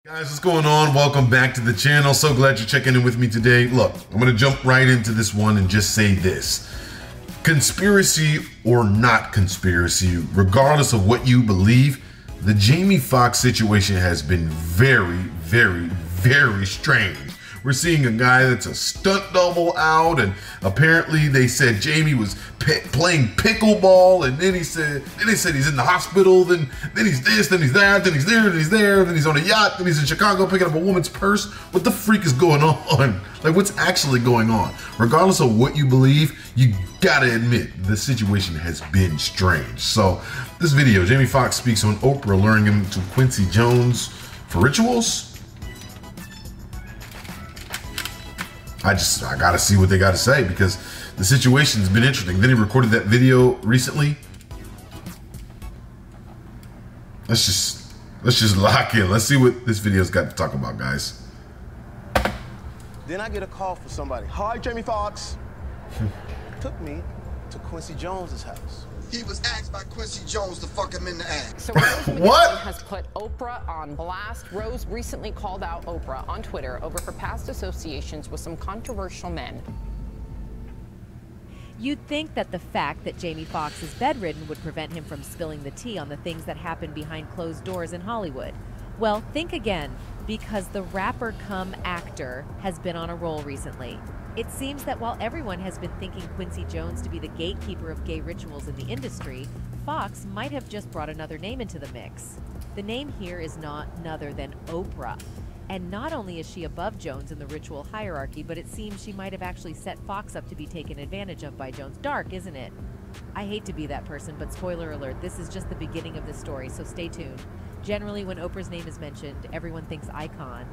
Guys, what's going on? Welcome back to the channel. So glad you're checking in with me today. Look, I'm gonna jump right into this one and just say this. Conspiracy or not conspiracy, regardless of what you believe, the Jamie Foxx situation has been very strange. We're seeing a guy that's a stunt double out, and apparently they said Jamie was playing pickleball, and then they said he's in the hospital, then he's this, then he's that, then he's there, then he's there, then he's on a yacht, then he's in Chicago picking up a woman's purse. What the freak is going on? Like, what's actually going on? Regardless of what you believe, you gotta admit the situation has been strange. So this video, Jamie Foxx speaks on Oprah luring him to Quincy Jones for rituals. I gotta see what they gotta say, because the situation's been interesting. Then he recorded that video recently. Let's just lock in. Let's see what this video's got to talk about, guys. Then I get a call from somebody. Hi, Jamie Foxx. Took me to Quincy Jones's house. He was asked by Quincy Jones to fuck him in the ass. So Rose What? has put Oprah on blast. Rose recently called out Oprah on Twitter over her past associations with some controversial men. You'd think that the fact that Jamie Foxx is bedridden would prevent him from spilling the tea on the things that happen behind closed doors in Hollywood. Well, think again, because the rapper cum actor has been on a roll recently. It seems that while everyone has been thinking Quincy Jones to be the gatekeeper of gay rituals in the industry, Foxx might have just brought another name into the mix. The name here is none other than Oprah. And not only is she above Jones in the ritual hierarchy, but it seems she might have actually set Foxx up to be taken advantage of by Jones. Dark, isn't it? I hate to be that person, but spoiler alert, this is just the beginning of the story, so stay tuned. Generally, when Oprah's name is mentioned, everyone thinks icon.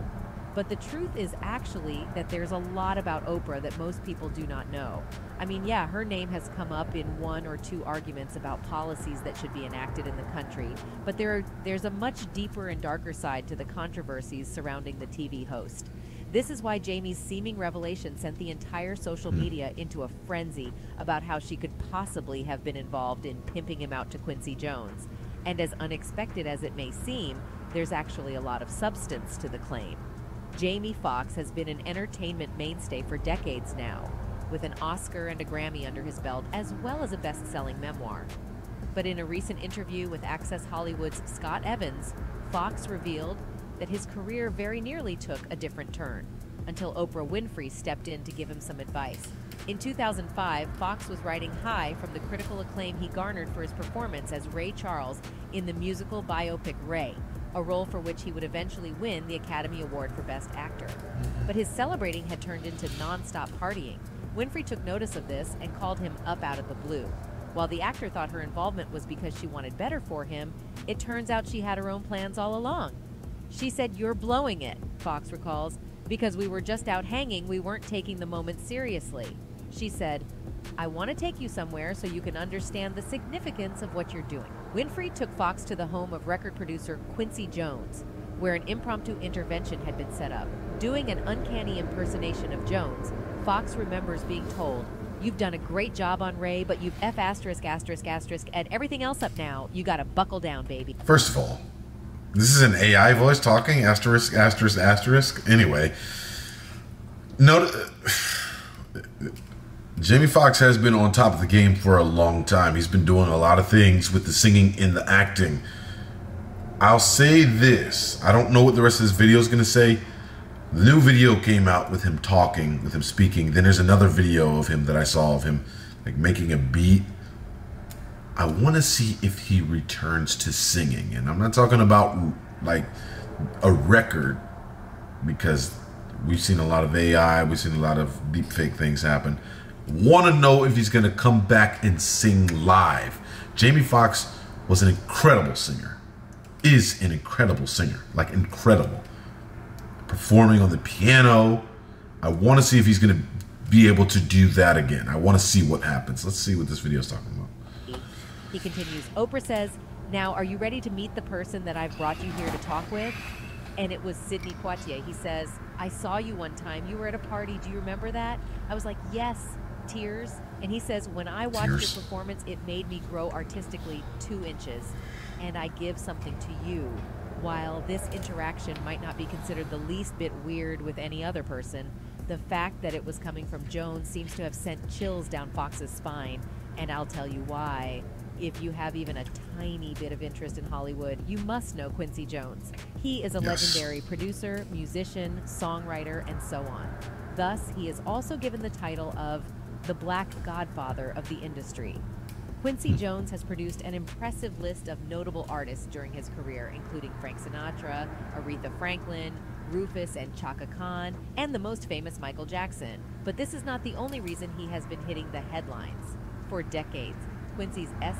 But the truth is actually that there's a lot about Oprah that most people do not know. I mean, yeah, her name has come up in one or two arguments about policies that should be enacted in the country, but there's a much deeper and darker side to the controversies surrounding the TV host. This is why Jamie's seeming revelation sent the entire social media into a frenzy about how she could possibly have been involved in pimping him out to Quincy Jones. And as unexpected as it may seem, there's actually a lot of substance to the claim. Jamie Foxx has been an entertainment mainstay for decades now, with an Oscar and a Grammy under his belt, as well as a best-selling memoir. But in a recent interview with Access Hollywood's Scott Evans, Foxx revealed that his career very nearly took a different turn, until Oprah Winfrey stepped in to give him some advice. In 2005, Foxx was riding high from the critical acclaim he garnered for his performance as Ray Charles in the musical biopic Ray, a role for which he would eventually win the Academy Award for Best Actor. But his celebrating had turned into non-stop partying. Winfrey took notice of this and called him up out of the blue. While the actor thought her involvement was because she wanted better for him, it turns out she had her own plans all along. She said, "You're blowing it," Foxx recalls, "because we were just out hanging, we weren't taking the moment seriously." She said, "I want to take you somewhere so you can understand the significance of what you're doing." Winfrey took Foxx to the home of record producer Quincy Jones, where an impromptu intervention had been set up. Doing an uncanny impersonation of Jones, Foxx remembers being told, "You've done a great job on Ray, but you've F*** and everything else up now. You gotta buckle down, baby." First of all, this is an AI voice talking, asterisk. Anyway, Jamie Foxx has been on top of the game for a long time. He's been doing a lot of things with the singing and the acting. I'll say this. I don't know what the rest of this video is going to say. The new video came out with him talking, with him speaking. Then there's another video of him that I saw of him like making a beat. I want to see if he returns to singing. And I'm not talking about like a record, because we've seen a lot of AI. We've seen a lot of deepfake things happen. Want to know if he's going to come back and sing live. Jamie Foxx was an incredible singer, is an incredible singer, like incredible. Performing on the piano. I want to see if he's going to be able to do that again. I want to see what happens. Let's see what this video is talking about. He continues, Oprah says, "Now, are you ready to meet the person that I've brought you here to talk with?" And it was Sidney Poitier. He says, "I saw you one time. You were at a party. Do you remember that?" I was like, "Yes." Tears. And he says, "When I watched your performance, it made me grow artistically 2 inches. And I give something to you While this interaction might not be considered the least bit weird with any other person, the fact that it was coming from Jones seems to have sent chills down Fox's spine, and I'll tell you why. If you have even a tiny bit of interest in Hollywood, you must know Quincy Jones. He is a legendary producer, musician, songwriter, and so on. Thus, he is also given the title of the Black Godfather of the industry. Quincy Jones has produced an impressive list of notable artists during his career, including Frank Sinatra, Aretha Franklin, Rufus and Chaka Khan, and the most famous Michael Jackson. But this is not the only reason he has been hitting the headlines. For decades, Quincy's S**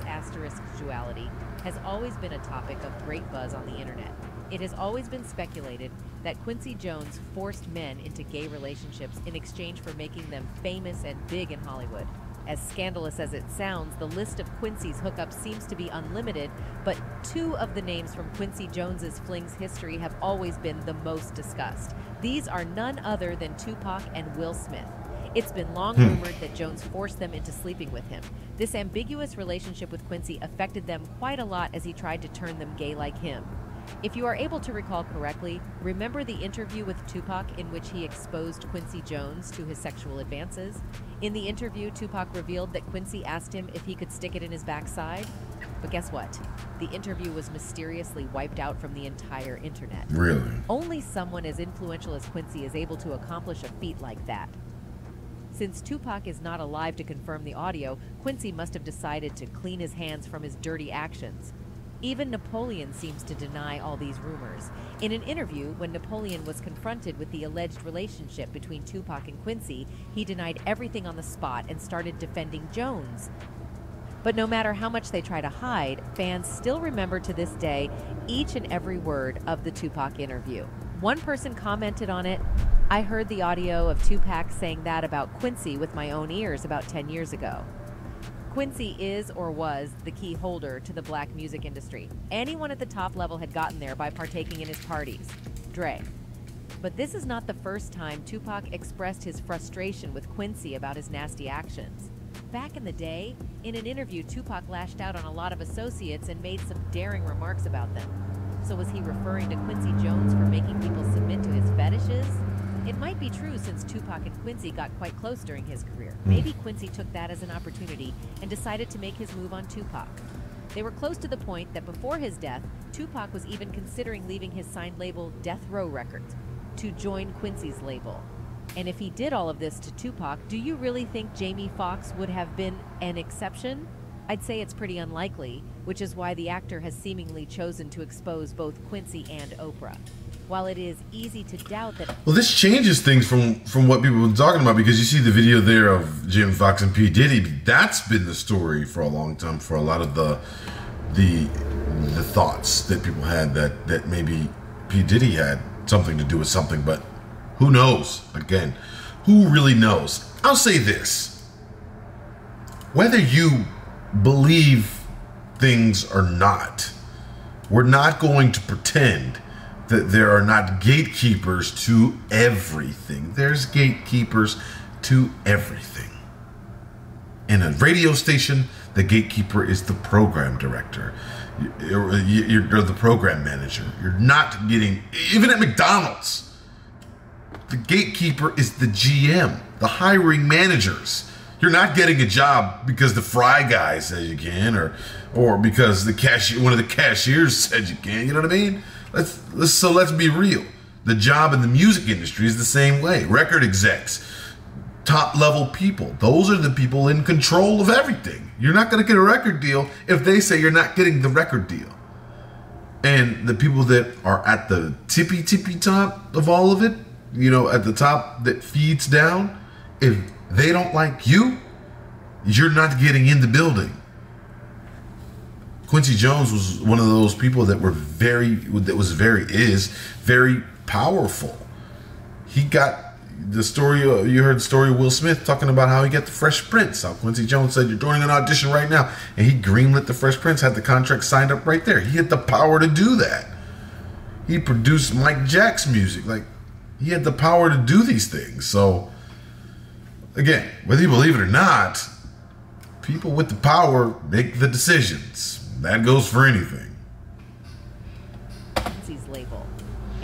duality has always been a topic of great buzz on the internet. It has always been speculated that Quincy Jones forced men into gay relationships in exchange for making them famous and big in Hollywood. As scandalous as it sounds, the list of Quincy's hookups seems to be unlimited, but two of the names from Quincy Jones's fling's history have always been the most discussed. These are none other than Tupac and Will Smith. It's been long rumored that Jones forced them into sleeping with him. This ambiguous relationship with Quincy affected them quite a lot as he tried to turn them gay like him. If you are able to recall correctly, remember the interview with Tupac in which he exposed Quincy Jones to his sexual advances? In the interview, Tupac revealed that Quincy asked him if he could stick it in his backside. But guess what? The interview was mysteriously wiped out from the entire internet. Really? Only someone as influential as Quincy is able to accomplish a feat like that. Since Tupac is not alive to confirm the audio, Quincy must have decided to clean his hands from his dirty actions. Even Napoleon seems to deny all these rumors. In an interview, when Napoleon was confronted with the alleged relationship between Tupac and Quincy, he denied everything on the spot and started defending Jones. But no matter how much they try to hide, fans still remember to this day each and every word of the Tupac interview. One person commented on it, "I heard the audio of Tupac saying that about Quincy with my own ears about 10 years ago." Quincy is or was the key holder to the black music industry. Anyone at the top level had gotten there by partaking in his parties. Dre. But this is not the first time Tupac expressed his frustration with Quincy about his nasty actions. Back in the day, in an interview, Tupac lashed out on a lot of associates and made some daring remarks about them. So was he referring to Quincy Jones for making people submit to his fetishes? It might be true since Tupac and Quincy got quite close during his career. Maybe Quincy took that as an opportunity and decided to make his move on Tupac. They were close to the point that before his death, Tupac was even considering leaving his signed label Death Row Records to join Quincy's label. And if he did all of this to Tupac, do you really think Jamie Foxx would have been an exception? I'd say it's pretty unlikely, which is why the actor has seemingly chosen to expose both Quincy and Oprah. While it is easy to doubt that... Well, this changes things from what people have been talking about, because you see the video there of Jamie Foxx and P. Diddy. That's been the story for a long time for a lot of the thoughts that people had that maybe P. Diddy had something to do with something, but who knows? Again, who really knows? I'll say this. Whether you believe things or not, we're not going to pretend that there are not gatekeepers to everything. There's gatekeepers to everything. In a radio station, the gatekeeper is the program director. You're the program manager. You're not getting, even at McDonald's, the gatekeeper is the GM, the hiring managers. You're not getting a job because the fry guy says you can, or because one of the cashiers said you can. You know what I mean? Let's be real. The job in the music industry is the same way. Record execs, top level people, those are the people in control of everything. You're not going to get a record deal if they say you're not getting the record deal. And the people that are at the tippy top of all of it, you know, at the top that feeds down, if they don't like you, you're not getting in the building. Quincy Jones was one of those people that is very powerful. He got the story, you heard the story of Will Smith talking about how he got the Fresh Prince. How Quincy Jones said, "You're doing an audition right now." And he greenlit the Fresh Prince, had the contract signed up right there. He had the power to do that. He produced Mike Jack's music. Like, he had the power to do these things. So, again, whether you believe it or not, people with the power make the decisions. That goes for anything.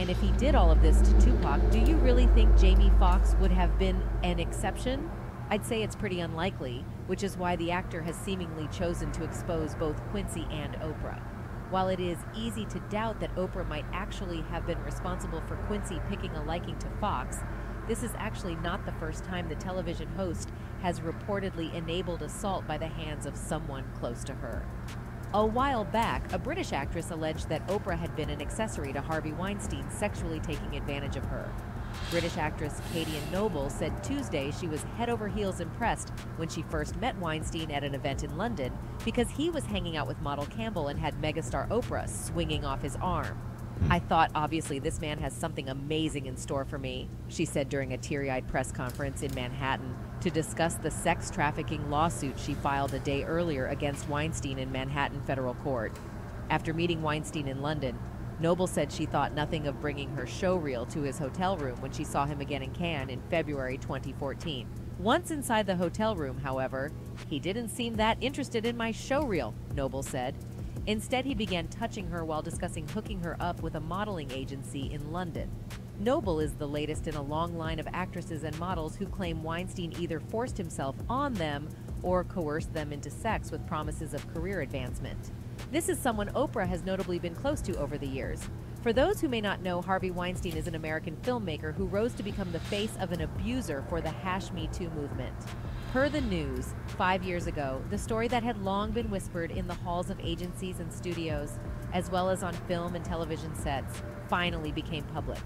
And if he did all of this to Tupac, do you really think Jamie Foxx would have been an exception? I'd say it's pretty unlikely, which is why the actor has seemingly chosen to expose both Quincy and Oprah. While it is easy to doubt that Oprah might actually have been responsible for Quincy picking a liking to Fox, this is actually not the first time the television host has reportedly enabled assault by the hands of someone close to her. A while back, a British actress alleged that Oprah had been an accessory to Harvey Weinstein sexually taking advantage of her. British actress Katie Noble said Tuesday she was head over heels impressed when she first met Weinstein at an event in London because he was hanging out with model Campbell and had megastar Oprah swinging off his arm. "I thought, obviously, this man has something amazing in store for me," she said during a teary-eyed press conference in Manhattan to discuss the sex trafficking lawsuit she filed a day earlier against Weinstein in Manhattan federal court. After meeting Weinstein in London, Noble said she thought nothing of bringing her showreel to his hotel room when she saw him again in Cannes in February 2014. Once inside the hotel room, however, "He didn't seem that interested in my showreel," Noble said. Instead, he began touching her while discussing hooking her up with a modeling agency in London. Noble is the latest in a long line of actresses and models who claim Weinstein either forced himself on them or coerced them into sex with promises of career advancement. This is someone Oprah has notably been close to over the years. For those who may not know, Harvey Weinstein is an American filmmaker who rose to become the face of an abuser for the #MeToo movement. Per the news, 5 years ago, the story that had long been whispered in the halls of agencies and studios, as well as on film and television sets, finally became public.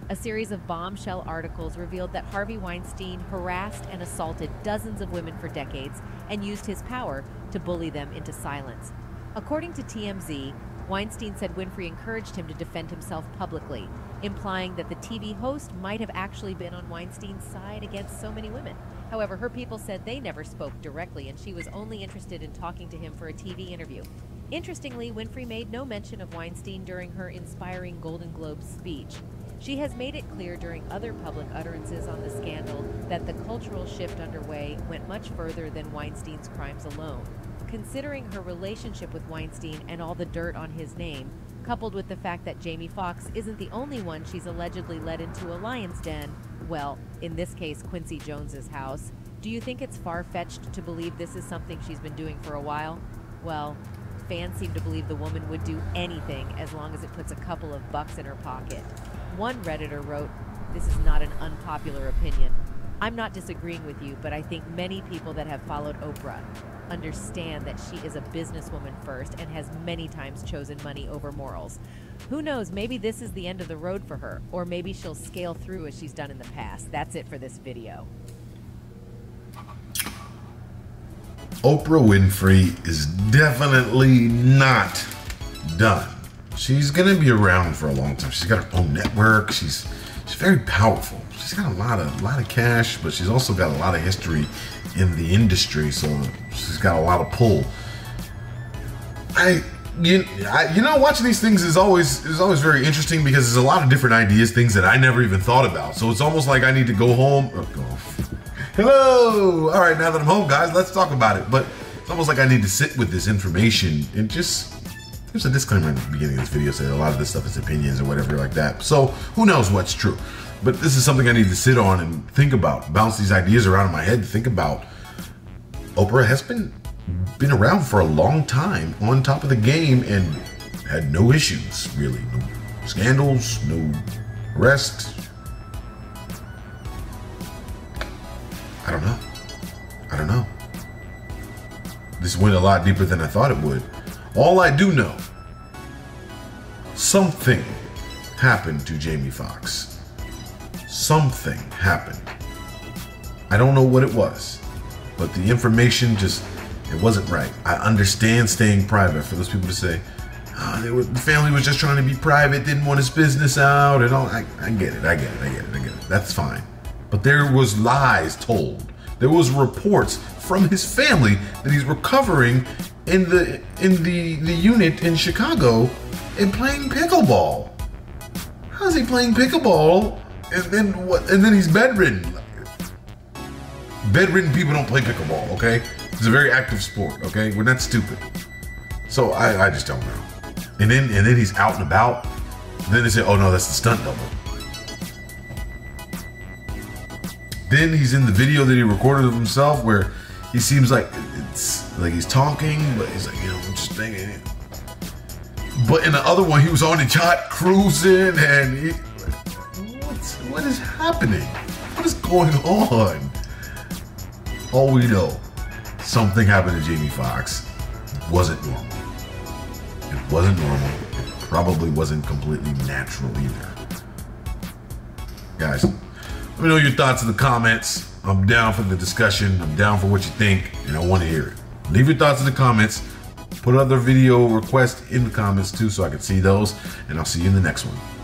A series of bombshell articles revealed that Harvey Weinstein harassed and assaulted dozens of women for decades and used his power to bully them into silence. According to TMZ, Weinstein said Winfrey encouraged him to defend himself publicly, implying that the TV host might have actually been on Weinstein's side against so many women. However, her people said they never spoke directly and she was only interested in talking to him for a TV interview. Interestingly, Winfrey made no mention of Weinstein during her inspiring Golden Globe speech. She has made it clear during other public utterances on the scandal that the cultural shift underway went much further than Weinstein's crimes alone. Considering her relationship with Weinstein and all the dirt on his name, coupled with the fact that Jamie Foxx isn't the only one she's allegedly led into a lion's den, well, in this case, Quincy Jones's house, do you think it's far-fetched to believe this is something she's been doing for a while? Well, fans seem to believe the woman would do anything as long as it puts a couple of bucks in her pocket. One Redditor wrote, "This is not an unpopular opinion. I'm not disagreeing with you, but I think many people that have followed Oprah understand that she is a businesswoman first and has many times chosen money over morals. Who knows, maybe this is the end of the road for her, or maybe she'll scale through as she's done in the past." That's it for this video. Oprah Winfrey is definitely not done. She's gonna be around for a long time. She's got her own network. She's very powerful. She's got a lot of cash, but she's also got a lot of history in the industry, so she's got a lot of pull. You know, watching these things is always very interesting because there's a lot of different ideas, things that I never even thought about. So it's almost like I need to go home. Hello! All right, now that I'm home, guys, let's talk about it. But it's almost like I need to sit with this information and just... There's a disclaimer in the beginning of this video saying a lot of this stuff is opinions or whatever like that. So who knows what's true. But this is something I need to sit on and think about, bounce these ideas around in my head, think about. Oprah has been around for a long time, on top of the game, and had no issues, really. No scandals, no arrests. I don't know. This went a lot deeper than I thought it would. All I do know, something happened to Jamie Foxx. Something happened. I don't know what it was, but the information it wasn't right. I understand staying private for those people to say, oh, the family was just trying to be private, didn't want his business out and all. I get it. That's fine. But there was lies told. There was reports from his family that he's recovering in the unit in Chicago and playing pickleball. How's he playing pickleball? And then what? And then he's bedridden. Bedridden people don't play pickleball, okay? It's a very active sport, okay? We're not stupid. So I just don't know. And then he's out and about. Then they say, oh no, that's the stunt double. Then he's in the video that he recorded of himself where he seems like it's like he's talking, but he's like, you know, I'm just thinking. But in the other one, he was on the yacht cruising, and he, what is happening? What is going on? All we know, something happened to Jamie Foxx. It wasn't normal. It wasn't normal. It probably wasn't completely natural either. Guys, let me know your thoughts in the comments. I'm down for the discussion. I'm down for what you think, and I want to hear it. Leave your thoughts in the comments. Put other video requests in the comments too so I can see those, and I'll see you in the next one.